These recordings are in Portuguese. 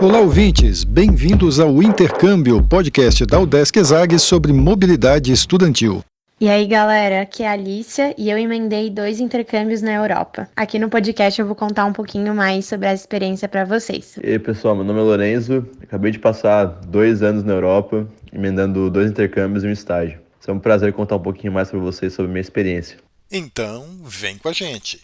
Olá, ouvintes! Bem-vindos ao Intercâmbio, podcast da UDESC ESAG sobre mobilidade estudantil. E aí, galera, aqui é a Alicia e eu emendei 2 intercâmbios na Europa. Aqui no podcast eu vou contar um pouquinho mais sobre essa experiência para vocês. E aí, pessoal, meu nome é Lorenzo, acabei de passar 2 anos na Europa, emendando 2 intercâmbios e um estágio. É um prazer contar um pouquinho mais para vocês sobre a minha experiência. Então, vem com a gente!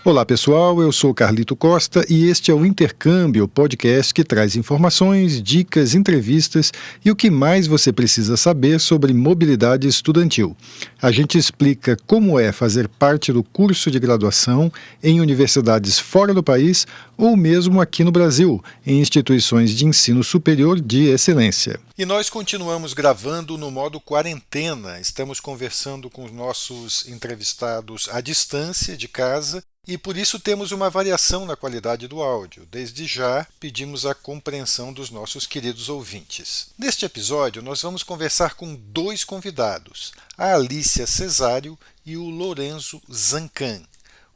Olá pessoal, eu sou Carlito Costa e este é o Intercâmbio, podcast que traz informações, dicas, entrevistas e o que mais você precisa saber sobre mobilidade estudantil. A gente explica como é fazer parte do curso de graduação em universidades fora do país ou mesmo aqui no Brasil, em instituições de ensino superior de excelência. E nós continuamos gravando no modo quarentena, estamos conversando com os nossos entrevistados à distância de casa. E por isso temos uma variação na qualidade do áudio. Desde já, pedimos a compreensão dos nossos queridos ouvintes. Neste episódio, nós vamos conversar com 2 convidados, a Alicia Cesário e o Lorenzo Zancan.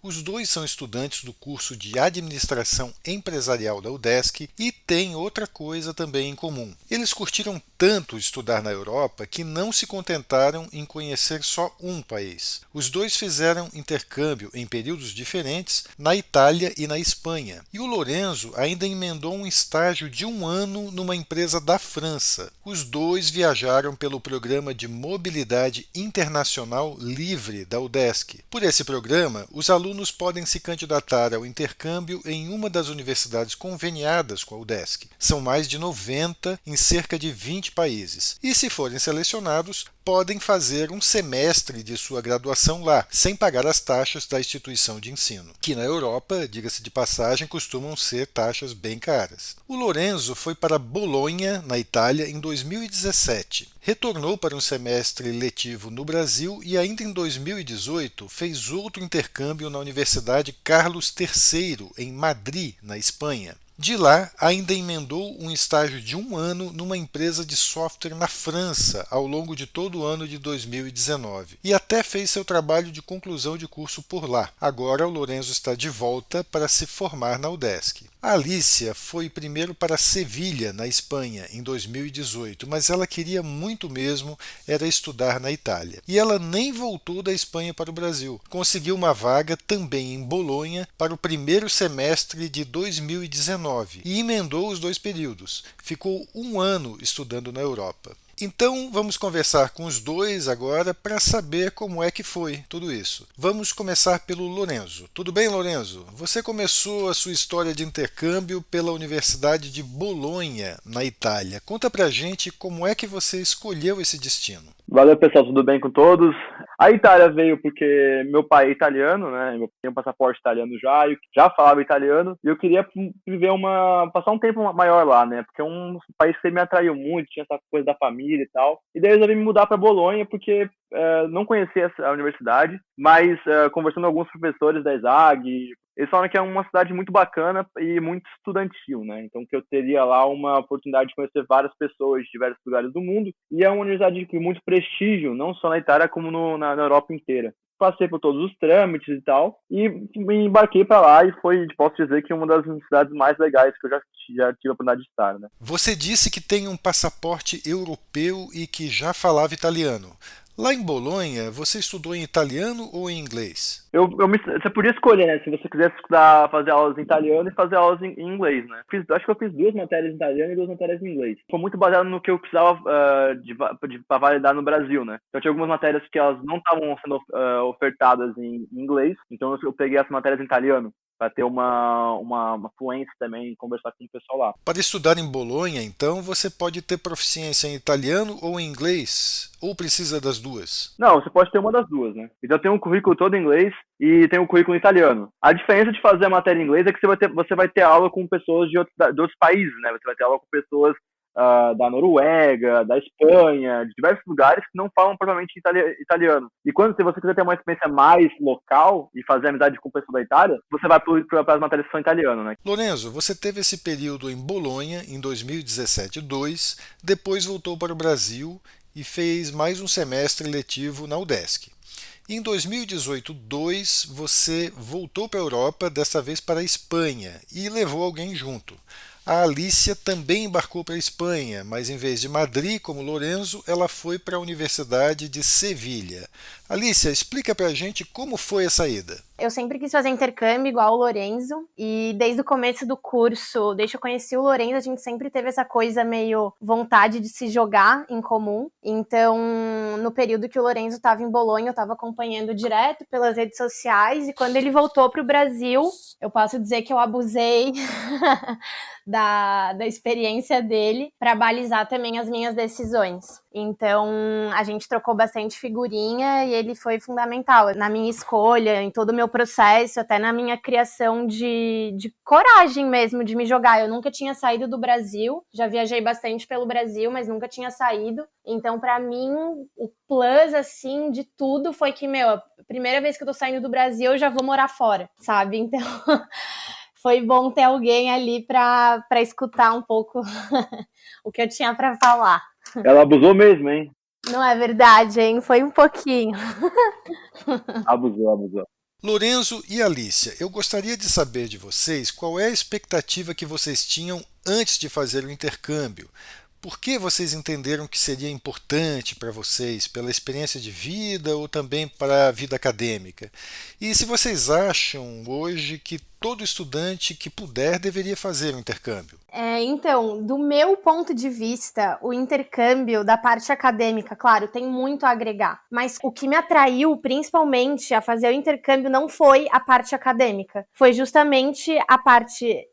Os 2 são estudantes do curso de Administração Empresarial da UDESC e têm outra coisa também em comum. Eles curtiram tanto estudar na Europa que não se contentaram em conhecer só um país. Os 2 fizeram intercâmbio em períodos diferentes na Itália e na Espanha. E o Lorenzo ainda emendou um estágio de 1 ano numa empresa da França. Os 2 viajaram pelo programa de Mobilidade Internacional Livre da UDESC. Por esse programa, os alunos podem se candidatar ao intercâmbio em uma das universidades conveniadas com a UDESC. São mais de 90 em cerca de 20 países. E, se forem selecionados, podem fazer um semestre de sua graduação lá, sem pagar as taxas da instituição de ensino, que na Europa, diga-se de passagem, costumam ser taxas bem caras. O Lorenzo foi para Bolonha, na Itália, em 2017. Retornou para um semestre letivo no Brasil e ainda em 2018 fez outro intercâmbio na Universidade Carlos III, em Madrid, na Espanha. De lá, ainda emendou um estágio de 1 ano numa empresa de software na França ao longo de todo o ano de 2019 e até fez seu trabalho de conclusão de curso por lá. Agora, o Lorenzo está de volta para se formar na UDESC. A Alicia foi primeiro para Sevilha, na Espanha, em 2018, mas ela queria muito mesmo era estudar na Itália. E ela nem voltou da Espanha para o Brasil. Conseguiu uma vaga também em Bolonha para o primeiro semestre de 2019 e emendou os 2 períodos. Ficou 1 ano estudando na Europa. Então, vamos conversar com os 2 agora para saber como é que foi tudo isso. Vamos começar pelo Lorenzo. Tudo bem, Lorenzo? Você começou a sua história de intercâmbio pela Universidade de Bolonha, na Itália. Conta pra gente como é que você escolheu esse destino. Valeu, pessoal, tudo bem com todos? A Itália veio porque meu pai é italiano, né? Eu tenho um passaporte italiano já, eu já falava italiano e eu queria passar um tempo maior lá, né? Porque é um país que me atraiu muito, tinha essa coisa da família e tal. E daí eu resolvi me mudar para Bolonha porque não conhecia a universidade, mas conversando com alguns professores da ESAG, eles falaram que é uma cidade muito bacana e muito estudantil, né? Então que eu teria lá uma oportunidade de conhecer várias pessoas de diversos lugares do mundo. E é uma universidade de muito prestígio, não só na Itália, como na Europa inteira. Passei por todos os trâmites e tal, e me embarquei para lá e posso dizer que uma das cidades mais legais que eu já tive a oportunidade de estar, né? Você disse que tem um passaporte europeu e que já falava italiano. Lá em Bolonha, você estudou em italiano ou em inglês? Você podia escolher, né? Se você quisesse fazer aulas em italiano e fazer aulas em inglês, né? Acho que eu fiz 2 matérias em italiano e 2 matérias em inglês. Foi muito baseado no que eu precisava para validar no Brasil, né? Então, tinha algumas matérias que elas não estavam sendo ofertadas em inglês, então eu peguei as matérias em italiano, para ter uma fluência também e conversar com o pessoal lá. Para estudar em Bolonha, então, você pode ter proficiência em italiano ou em inglês? Ou precisa das 2? Não, você pode ter uma das 2, né? Então tem um currículo todo em inglês e tem um currículo em italiano. A diferença de fazer a matéria em inglês é que você vai ter aula com pessoas de outros países, né? Você vai ter aula com pessoas da Noruega, da Espanha, de diversos lugares que não falam propriamente italiano. E se você quiser ter uma experiência mais local e fazer amizade com pessoas da Itália, você vai para as matérias que são italiano, né? Lorenzo, você teve esse período em Bolonha em 2017-2, depois voltou para o Brasil e fez mais um semestre letivo na UDESC. Em 2018, você voltou para a Europa, dessa vez para a Espanha, e levou alguém junto. A Alicia também embarcou para a Espanha, mas em vez de Madrid, como Lorenzo, ela foi para a Universidade de Sevilha. Alicia, explica para a gente como foi essa ida. Eu sempre quis fazer intercâmbio igual o Lorenzo, e desde o começo do curso, desde que eu conheci o Lorenzo, a gente sempre teve essa coisa meio vontade de se jogar em comum. Então, no período que o Lorenzo estava em Bolonha, eu estava acompanhando direto pelas redes sociais, e quando ele voltou para o Brasil, eu posso dizer que eu abusei da experiência dele para balizar também as minhas decisões. Então, a gente trocou bastante figurinha e ele foi fundamental na minha escolha, em todo o meu processo, até na minha criação de coragem mesmo, de me jogar. Eu nunca tinha saído do Brasil, já viajei bastante pelo Brasil, mas nunca tinha saído. Então, para mim, o plus, assim, de tudo foi que, a primeira vez que eu tô saindo do Brasil, eu já vou morar fora, sabe? Então... foi bom ter alguém ali para escutar um pouco o que eu tinha para falar. Ela abusou mesmo, hein? Não é verdade, hein? Foi um pouquinho. Abusou. Lorenzo e Alicia, eu gostaria de saber de vocês qual é a expectativa que vocês tinham antes de fazer o intercâmbio. Por que vocês entenderam que seria importante para vocês, pela experiência de vida ou também para a vida acadêmica? E se vocês acham hoje que todo estudante que puder deveria fazer o intercâmbio? Então, do meu ponto de vista, o intercâmbio da parte acadêmica, claro, tem muito a agregar. Mas o que me atraiu, principalmente, a fazer o intercâmbio não foi a parte acadêmica. Foi justamente a parte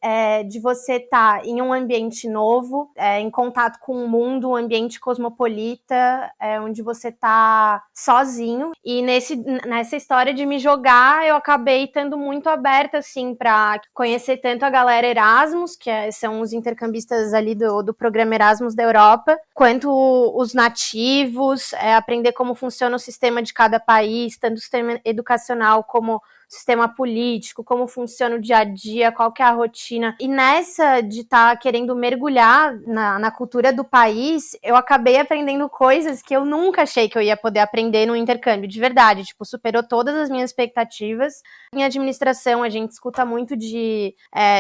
de você estar em um ambiente novo, em contato com o mundo, um ambiente cosmopolita, onde você está sozinho. E nessa história de me jogar, eu acabei estando muito aberta, assim, para conhecer tanto a galera Erasmus, que são os intercambistas ali do programa Erasmus da Europa, quanto os nativos, aprender como funciona o sistema de cada país, tanto o sistema educacional como sistema político, como funciona o dia a dia, qual que é a rotina. E nessa de estar querendo mergulhar na cultura do país, eu acabei aprendendo coisas que eu nunca achei que eu ia poder aprender no intercâmbio, de verdade. Tipo, superou todas as minhas expectativas. Em administração, a gente escuta muito de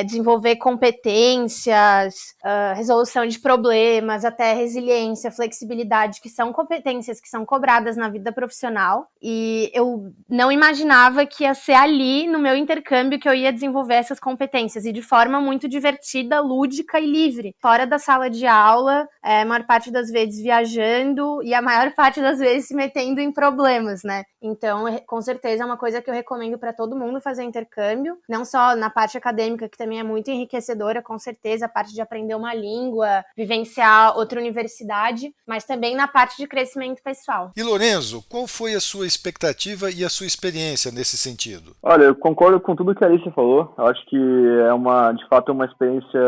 desenvolver competências, resolução de problemas, até resiliência, flexibilidade, que são competências que são cobradas na vida profissional. E eu não imaginava que ia ser ali, no meu intercâmbio, que eu ia desenvolver essas competências, e de forma muito divertida, lúdica e livre. Fora da sala de aula, a maior parte das vezes viajando, e a maior parte das vezes se metendo em problemas, né? Então, com certeza é uma coisa que eu recomendo para todo mundo fazer intercâmbio, não só na parte acadêmica, que também é muito enriquecedora, com certeza, a parte de aprender uma língua, vivenciar outra universidade, mas também na parte de crescimento pessoal. E Lorenzo, qual foi a sua expectativa e a sua experiência nesse sentido? Olha, eu concordo com tudo que a Alicia falou. Eu acho que de fato, uma experiência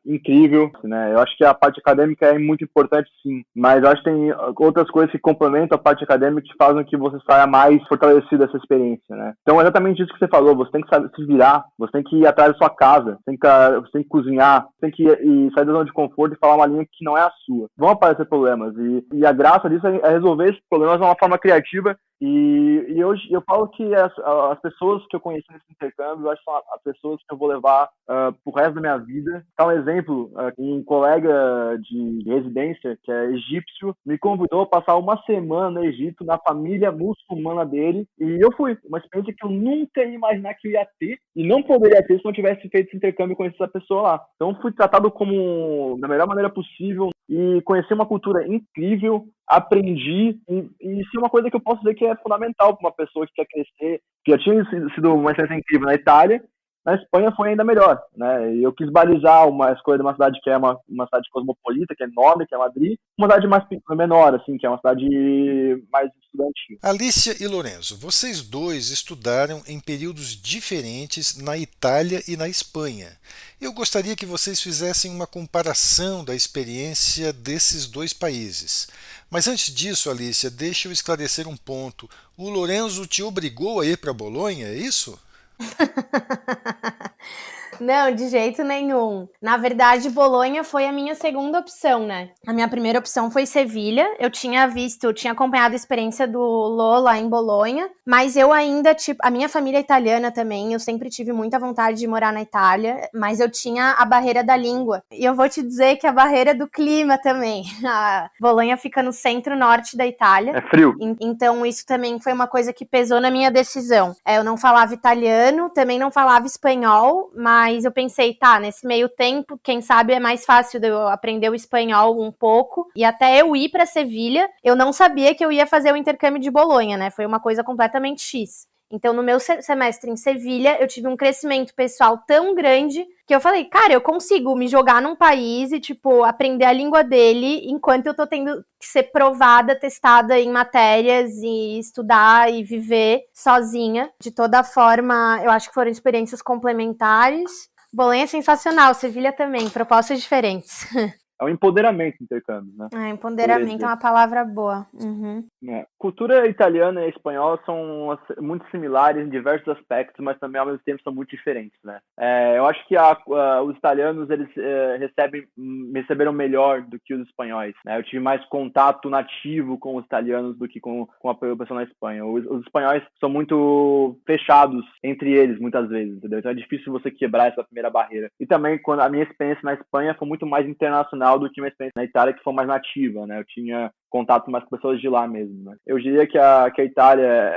incrível, né? Eu acho que a parte acadêmica é muito importante, sim, mas eu acho que tem outras coisas que complementam a parte acadêmica que fazem que você saia mais fortalecido dessa experiência, né? Então, é exatamente isso que você falou. Você tem que saber se virar, você tem que ir atrás da sua casa, você tem que cozinhar, você tem que ir sair da zona de conforto e falar uma língua que não é a sua. Vão aparecer problemas, e a graça disso é resolver esses problemas de uma forma criativa. E hoje eu falo que as pessoas que eu conheci nesse intercâmbio, eu acho que são as pessoas que eu vou levar pro resto da minha vida. Tá um exemplo, um colega de residência, que é egípcio, me convidou a passar uma semana no Egito, na família muçulmana dele, e eu fui. Uma experiência que eu nunca ia imaginar que eu ia ter, e não poderia ter se não tivesse feito esse intercâmbio e conhecido essa pessoa lá. Então fui tratado da melhor maneira possível, e conheci uma cultura incrível, aprendi, e isso é uma coisa que eu posso dizer que é fundamental para uma pessoa que quer crescer, que já tinha sido uma experiência incrível na Itália. Na Espanha foi ainda melhor, né? E eu quis balizar uma escolha de uma cidade que é uma cidade cosmopolita, que é enorme, que é Madrid, uma cidade mais menor, assim, que é uma cidade mais estudantil. Alicia e Lorenzo, vocês dois estudaram em períodos diferentes na Itália e na Espanha. Eu gostaria que vocês fizessem uma comparação da experiência desses dois países. Mas antes disso, Alicia, deixa eu esclarecer um ponto. O Lorenzo te obrigou a ir para Bolonha, é isso? Não, de jeito nenhum. Na verdade, Bolonha foi a minha segunda opção, né? A minha primeira opção foi Sevilha. Eu tinha acompanhado a experiência do Lô lá em Bolonha, mas eu ainda, a minha família é italiana também, eu sempre tive muita vontade de morar na Itália, mas eu tinha a barreira da língua. E eu vou te dizer que a barreira do clima também. A Bolonha fica no centro-norte da Itália. É frio. Então isso também foi uma coisa que pesou na minha decisão. Eu não falava italiano, também não falava espanhol, mas eu pensei, tá, nesse meio tempo, quem sabe é mais fácil de eu aprender o espanhol um pouco. E até eu ir para Sevilha, eu não sabia que eu ia fazer o intercâmbio de Bolonha, né? Foi uma coisa completamente X. Então, no meu semestre em Sevilha, eu tive um crescimento pessoal tão grande que eu falei, cara, eu consigo me jogar num país e, aprender a língua dele enquanto eu tô tendo que ser provada, testada em matérias e estudar e viver sozinha. De toda forma, eu acho que foram experiências complementares. Bolonha é sensacional, Sevilha também, propostas diferentes. É um empoderamento do intercâmbio, né? Empoderamento é uma palavra boa. Uhum. Cultura italiana e espanhola são muito similares em diversos aspectos, mas também ao mesmo tempo são muito diferentes, né? Eu acho que os italianos eles receberam melhor do que os espanhóis, né? Eu tive mais contato nativo com os italianos do que com a população na Espanha. Os espanhóis são muito fechados entre eles, muitas vezes, entendeu? Então é difícil você quebrar essa primeira barreira. E também, quando a minha experiência na Espanha foi muito mais internacional do que uma experiência na Itália, que foi mais nativa, né? Eu tinha contato mais com pessoas de lá mesmo, né? Eu diria que a Itália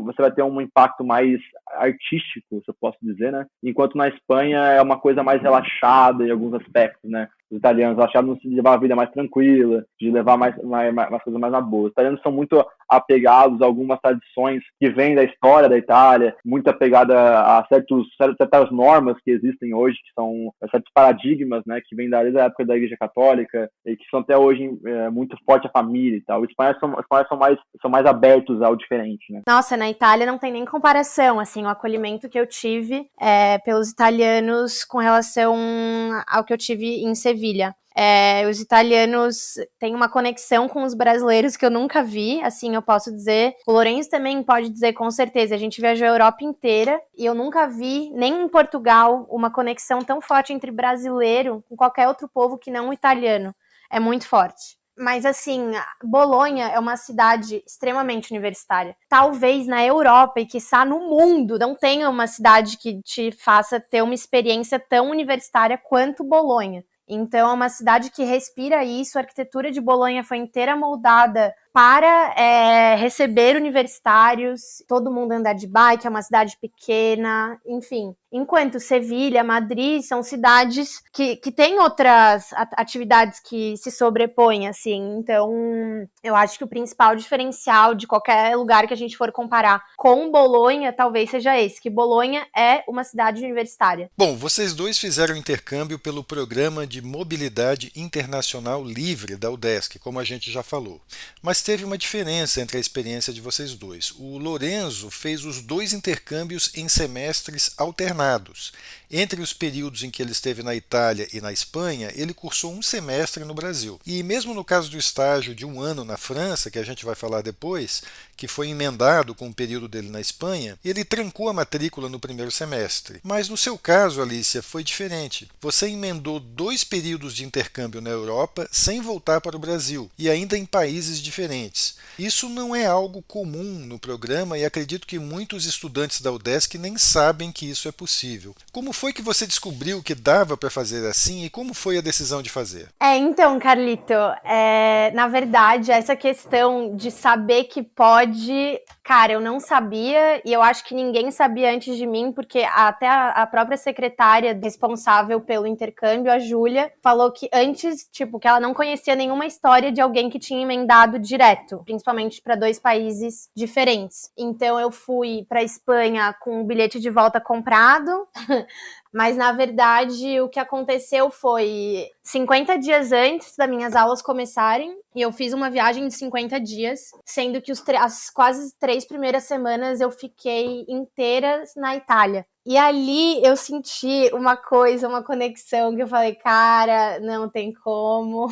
você vai ter um impacto mais artístico, se eu posso dizer, né? Enquanto na Espanha é uma coisa mais relaxada em alguns aspectos, né? Os italianos achavam de levar a vida mais tranquila, de levar mais coisas mais na boa. Os italianos são muito apegados a algumas tradições que vêm da história da Itália, muito apegada a certas normas que existem hoje, que são certos paradigmas, né, que vêm desde a época da Igreja Católica e que são até hoje muito forte a família e tal. Os espanhóis são mais abertos ao diferente, né? Nossa, na Itália não tem nem comparação, assim, o acolhimento que eu tive pelos italianos com relação ao que eu tive em Sevilha. Os italianos têm uma conexão com os brasileiros que eu nunca vi, assim, eu posso dizer. O Lourenço também pode dizer com certeza. A gente viajou a Europa inteira e eu nunca vi, nem em Portugal, uma conexão tão forte entre brasileiro com qualquer outro povo que não o italiano. É muito forte. Mas, assim, Bolonha é uma cidade extremamente universitária. Talvez na Europa e, quiçá, no mundo, não tenha uma cidade que te faça ter uma experiência tão universitária quanto Bolonha. Então, é uma cidade que respira isso. A arquitetura de Bolonha foi inteira moldada para receber universitários, todo mundo anda de bike, é uma cidade pequena, enfim. Enquanto Sevilha, Madrid são cidades que têm outras atividades que se sobrepõem, assim. Então, eu acho que o principal diferencial de qualquer lugar que a gente for comparar com Bolonha, talvez seja esse, que Bolonha é uma cidade universitária. Bom, vocês dois fizeram intercâmbio pelo Programa de Mobilidade Internacional Livre da UDESC, como a gente já falou. Mas teve uma diferença entre a experiência de vocês dois. O Lorenzo fez os dois intercâmbios em semestres alternados. Entre os períodos em que ele esteve na Itália e na Espanha, ele cursou um semestre no Brasil. E mesmo no caso do estágio de 1 ano na França, que a gente vai falar depois, que foi emendado com o período dele na Espanha, ele trancou a matrícula no primeiro semestre. Mas no seu caso, Alicia, foi diferente. Você emendou 2 períodos de intercâmbio na Europa sem voltar para o Brasil, e ainda em países diferentes. Isso não é algo comum no programa e acredito que muitos estudantes da UDESC nem sabem que isso é possível. Como foi que você descobriu que dava para fazer assim e como foi a decisão de fazer? Então, Carlito, na verdade, essa questão de saber que pode, cara, eu não sabia e eu acho que ninguém sabia antes de mim, porque até a própria secretária responsável pelo intercâmbio, a Júlia, falou que antes, que ela não conhecia nenhuma história de alguém que tinha emendado direto, principalmente para 2 países diferentes. Então, eu fui para a Espanha com o bilhete de volta comprado. Mas, na verdade, o que aconteceu foi 50 dias antes das minhas aulas começarem, e eu fiz uma viagem de 50 dias, sendo que as quase 3 primeiras semanas eu fiquei inteiras na Itália. E ali eu senti uma conexão que eu falei, cara, não tem como,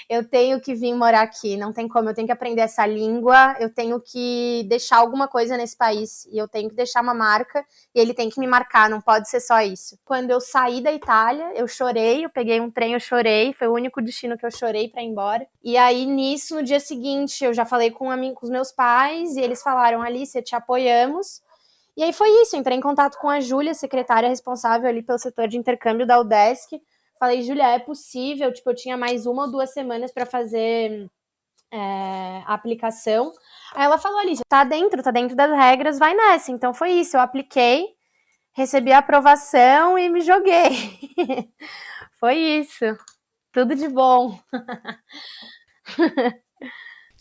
eu tenho que vir morar aqui, não tem como, eu tenho que aprender essa língua, eu tenho que deixar alguma coisa nesse país, e eu tenho que deixar uma marca, e ele tem que me marcar, não pode ser só isso. isso. Quando eu saí da Itália, eu chorei, eu peguei um trem, eu chorei, foi o único destino que eu chorei pra ir embora. E aí, nisso, no dia seguinte, eu já falei com os meus pais, e eles falaram, Alicia, te apoiamos. E aí foi isso, entrei em contato com a Júlia, secretária responsável ali pelo setor de intercâmbio da UDESC. Falei, Júlia, é possível? Tipo, eu tinha mais 1 ou 2 semanas para fazer a aplicação. Aí ela falou, Alicia, tá dentro das regras, vai nessa. Então foi isso, eu apliquei, recebi a aprovação e me joguei. Foi isso, tudo de bom.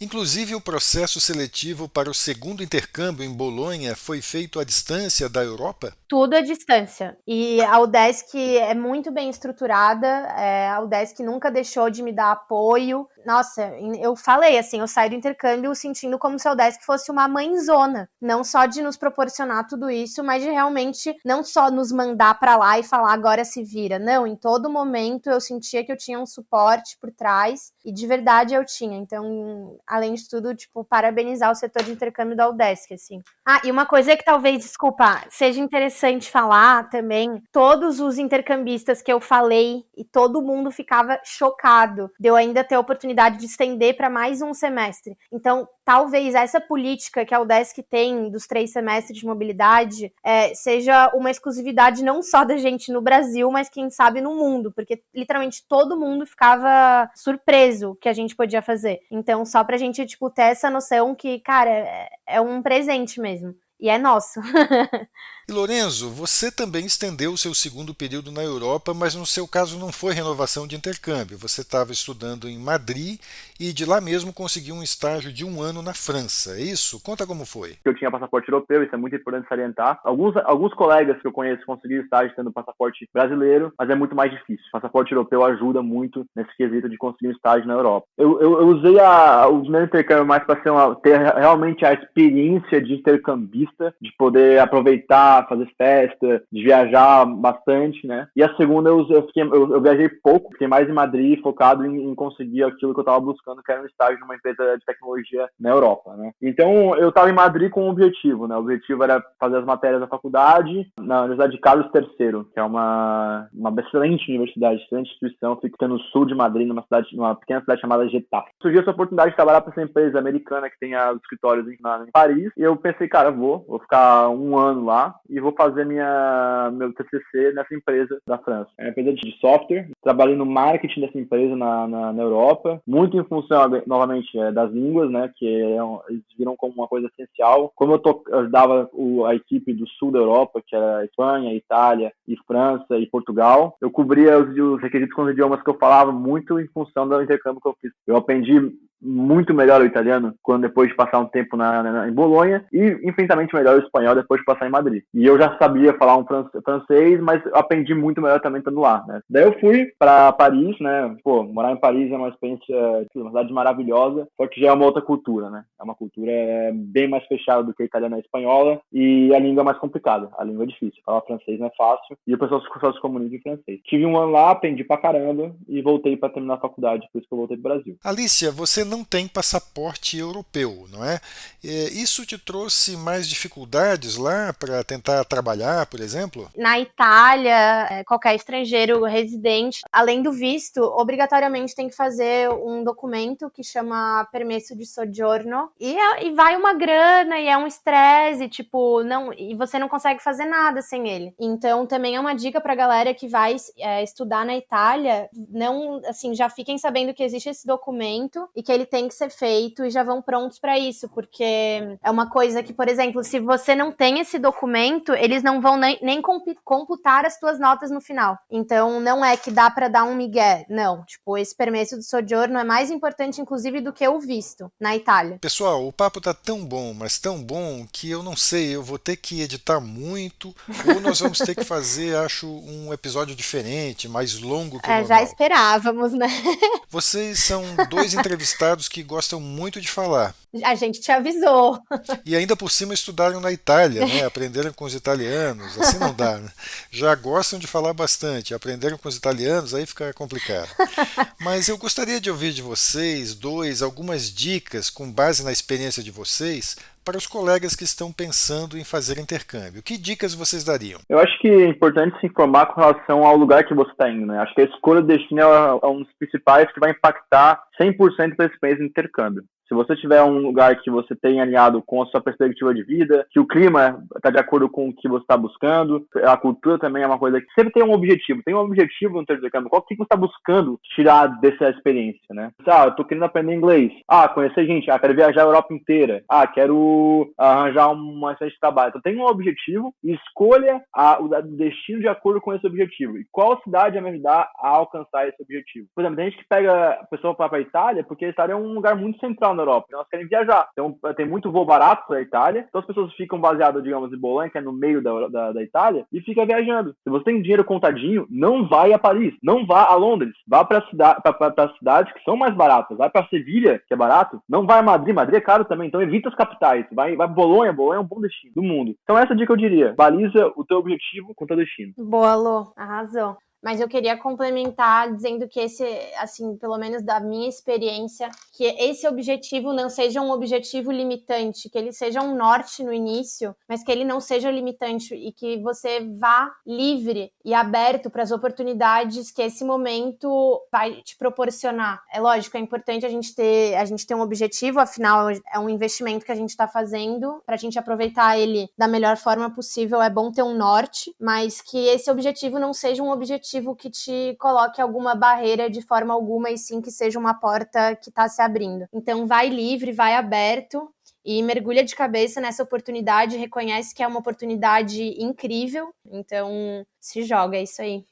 Inclusive, o processo seletivo para o segundo intercâmbio em Bolonha foi feito à distância da Europa? Tudo à distância. E a UDESC é muito bem estruturada, a UDESC nunca deixou de me dar apoio. Nossa, eu falei assim, eu saí do intercâmbio sentindo como se a UDESC fosse uma mãezona. Não só de nos proporcionar tudo isso, mas de realmente não só nos mandar para lá e falar agora se vira. Não, em todo momento eu sentia que eu tinha um suporte por trás e de verdade eu tinha. Então, além de tudo, tipo, parabenizar o setor de intercâmbio da UDESC, assim. Ah, e uma coisa que talvez, desculpa, seja interessante falar também, todos os intercambistas que eu falei e todo mundo ficava chocado de eu ainda ter a oportunidade de estender para mais um semestre. Então, talvez essa política que a UDESC tem dos 3 semestres de mobilidade seja uma exclusividade não só da gente no Brasil, mas quem sabe no mundo, porque literalmente todo mundo ficava surpreso que a gente podia fazer. Então, só pra gente, tipo, ter essa noção que, cara, é um presente mesmo. E é nosso. E Lorenzo, você também estendeu o seu segundo período na Europa, mas no seu caso não foi renovação de intercâmbio. Você estava estudando em Madrid e de lá mesmo conseguiu um estágio de 1 ano na França. É isso? Conta como foi. Eu tinha passaporte europeu, isso é muito importante salientar. Alguns colegas que eu conheço conseguiram estágio tendo passaporte brasileiro, mas é muito mais difícil. O passaporte europeu ajuda muito nesse quesito de conseguir um estágio na Europa. Eu usei o meu intercâmbio mais para ter realmente a experiência de intercambista, de poder aproveitar, fazer festa, de viajar bastante, né? E a segunda, eu viajei pouco, fiquei mais em Madrid, focado em conseguir aquilo que eu estava buscando, que era um estágio numa empresa de tecnologia na Europa, né? Então, eu estava em Madrid com um objetivo, né? O objetivo era fazer as matérias da faculdade na Universidade de Carlos III, que é uma excelente universidade, excelente instituição, fica no sul de Madrid, numa pequena cidade chamada Getafe. Surgiu essa oportunidade de trabalhar para essa empresa americana que tem os escritórios em Paris, e eu pensei, cara, vou ficar 1 ano lá e vou fazer meu TCC nessa empresa da França. É uma empresa de software, trabalhei no marketing dessa empresa na Europa, muito em função, novamente, das línguas, né, que eles viram como uma coisa essencial. Como eu ajudava a equipe do sul da Europa, que era Espanha, Itália, e França e Portugal, eu cobria os requisitos com os idiomas que eu falava muito em função do intercâmbio que eu fiz. Eu aprendi muito melhor o italiano depois de passar um tempo em Bolonha e infinitamente melhor o espanhol depois de passar em Madrid. E eu já sabia falar um francês, mas aprendi muito melhor também estando lá, né? Daí eu fui para Paris, né? Pô, morar em Paris é uma experiência, uma cidade maravilhosa, só que já é uma outra cultura, né? É uma cultura bem mais fechada do que a italiana e a espanhola e a língua é mais complicada. A língua é difícil. Falar francês não é fácil e o pessoal só se comunica em francês. Tive 1 ano lá, aprendi pra caramba e voltei para terminar a faculdade, por isso que eu voltei pro Brasil. Alicia, você não tem passaporte europeu, não é? Isso te trouxe mais dificuldades lá para tentar trabalhar, por exemplo? Na Itália, qualquer estrangeiro residente, além do visto, obrigatoriamente tem que fazer um documento que chama permesso de soggiorno e vai uma grana e é um estresse, tipo, e você não consegue fazer nada sem ele. Então, também é uma dica pra galera que vai estudar na Itália, não, assim, já fiquem sabendo que existe esse documento e que ele tem que ser feito e já vão prontos para isso, porque é uma coisa que, por exemplo, se você não tem esse documento, eles não vão nem computar as tuas notas no final. Então, não é que dá para dar um migué, não. Tipo, esse permesso do soggiorno é mais importante, inclusive, do que o visto na Itália. Pessoal, o papo tá tão bom, mas tão bom, que eu não sei, eu vou ter que editar muito, ou nós vamos ter que fazer, acho, um episódio diferente, mais longo que o normal. Já esperávamos, né? Vocês são 2 entrevistados que gostam muito de falar. A gente te avisou. E ainda por cima estudaram na Itália, né? Aprenderam com os italianos, assim não dá, né? Já gostam de falar bastante, aprenderam com os italianos, aí fica complicado. Mas eu gostaria de ouvir de vocês dois algumas dicas com base na experiência de vocês para os colegas que estão pensando em fazer intercâmbio. Que dicas vocês dariam? Eu acho que é importante se informar com relação ao lugar que você está indo, né? Acho que a escolha do destino é um dos principais que vai impactar 100% da experiência de intercâmbio. Se você tiver um lugar que você tem alinhado com a sua perspectiva de vida, que o clima está de acordo com o que você está buscando, a cultura também é uma coisa que sempre tem um objetivo. Tem um objetivo no intercâmbio. Qual que você está buscando tirar dessa experiência, né? Eu tô querendo aprender inglês. Conhecer gente. Quero viajar a Europa inteira. Quero arranjar uma experiência de trabalho. Então tem um objetivo e escolha o destino de acordo com esse objetivo. E qual cidade vai me ajudar a alcançar esse objetivo? Por exemplo, tem gente que pega a pessoa para a Itália, porque a Itália é um lugar muito central na Europa, elas querem viajar. Então, tem muito voo barato para a Itália, então as pessoas ficam baseadas, digamos, em Bolonha, que é no meio da Itália, e fica viajando. Se você tem dinheiro contadinho, não vai a Paris, não vá a Londres, vá para cidades que são mais baratas, vai para Sevilha, que é barato, não vai a Madrid, Madrid é caro também, então evita as capitais, vai Bolonha é um bom destino do mundo. Então essa dica eu diria, baliza o teu objetivo com o teu destino. Boa, Lô, arrasou. Mas eu queria complementar dizendo que esse, assim, pelo menos da minha experiência, que esse objetivo não seja um objetivo limitante, que ele seja um norte no início, mas que ele não seja limitante e que você vá livre e aberto para as oportunidades que esse momento vai te proporcionar. É lógico, é importante a gente ter um objetivo, afinal é um investimento que a gente está fazendo, para a gente aproveitar ele da melhor forma possível, é bom ter um norte, mas que esse objetivo não seja um objetivo que te coloque alguma barreira de forma alguma, e sim que seja uma porta que está se abrindo. Então vai livre, vai aberto e mergulha de cabeça nessa oportunidade, reconhece que é uma oportunidade incrível, então se joga, é isso aí.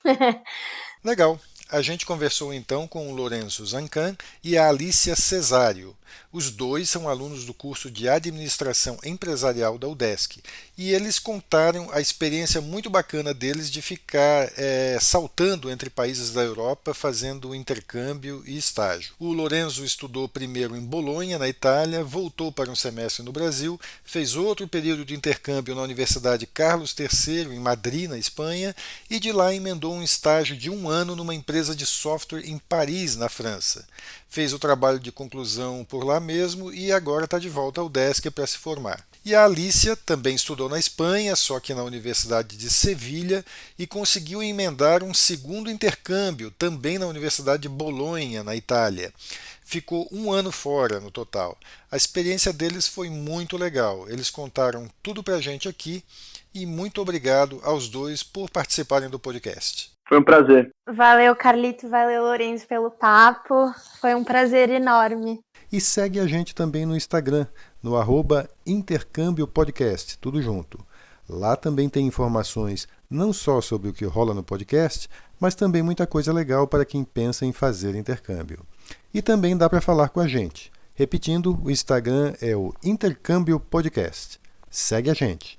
Legal. A gente conversou então com o Lourenço Zancan e a Alicia Cesário. Os dois são alunos do curso de Administração Empresarial da UDESC e eles contaram a experiência muito bacana deles de ficar saltando entre países da Europa fazendo intercâmbio e estágio. O Lourenço estudou primeiro em Bolonha, na Itália, voltou para um semestre no Brasil, fez outro período de intercâmbio na Universidade Carlos III, em Madrid, na Espanha, e de lá emendou um estágio de 1 ano numa empresa de software em Paris, na França. Fez o trabalho de conclusão por lá mesmo e agora está de volta ao UDESC para se formar. E a Alicia também estudou na Espanha, só que na Universidade de Sevilha, e conseguiu emendar um segundo intercâmbio, também na Universidade de Bolonha, na Itália. Ficou 1 ano fora no total. A experiência deles foi muito legal. Eles contaram tudo para a gente aqui e muito obrigado aos dois por participarem do podcast. Foi um prazer. Valeu, Carlito, valeu, Lourenço, pelo papo. Foi um prazer enorme. E segue a gente também no Instagram, no @intercâmbiopodcast, tudo junto. Lá também tem informações não só sobre o que rola no podcast, mas também muita coisa legal para quem pensa em fazer intercâmbio. E também dá para falar com a gente. Repetindo, o Instagram é o Intercâmbio Podcast. Segue a gente.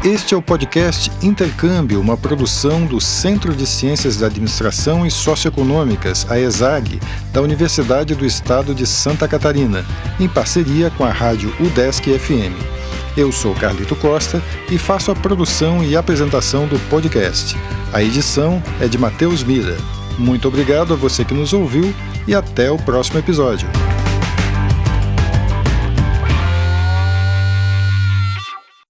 Este é o podcast Intercâmbio, uma produção do Centro de Ciências da Administração e Socioeconômicas, a ESAG, da Universidade do Estado de Santa Catarina, em parceria com a rádio UDESC FM. Eu sou Carlito Costa e faço a produção e apresentação do podcast. A edição é de Matheus Mira. Muito obrigado a você que nos ouviu e até o próximo episódio.